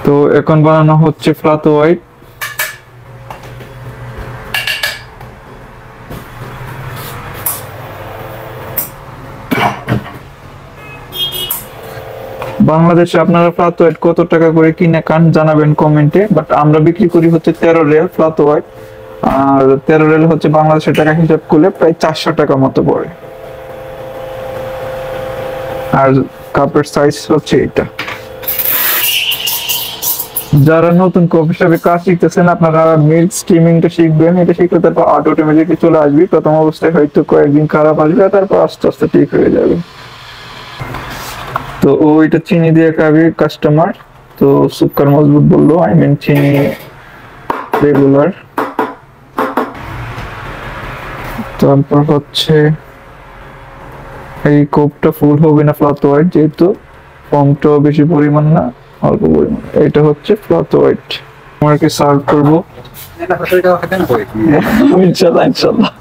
তো এখন বানানো হচ্ছে ফ্ল্যাট হোয়াইট। বাংলাদেশে আপনারা ফ্ল্যাট হোয়াইট কত টাকা করে কিনে খান জানাবেন কমেন্টে। বাট আমরা বিক্রি করি হচ্ছে 13 রিয়াল ফ্ল্যাট হোয়াইট। আর 13 রিয়াল হচ্ছে বাংলাদেশের টাকা হিসাব করলে প্রায় 400 টাকা মতো পড়ে। আর কাপের সাইজ হচ্ছে এটা। যারা নতুন কফি শপে কাজ শিখতেছেন আপনারা মিল্ক স্টিমিংটা শিখবেন। এটা শিখলে তারপর অটোমেটিকলি চলে আসবে। প্রথম অবস্থায় হয়তো কয়েকদিন খারাপ আসবে, তারপর আস্তে আস্তে ঠিক হয়ে যাবে। তো ওইটা চিনি দিয়ে খাবে কাস্টমার, তো সুকার মজবুত বললো, আই মিন চিনি রেগুলার। তারপর হচ্ছে এই কোপটা ফুল হবে না ফ্ল্যাট হোয়াইট, যেহেতু ফর্মটাও বেশি পরিমাণ না, অল্প পরিমাণ। এটা হচ্ছে ফ্ল্যাট হোয়াইট। আমাকে সার্ভ করবো ইনশাল্লাহ ইনশাল্লাহ।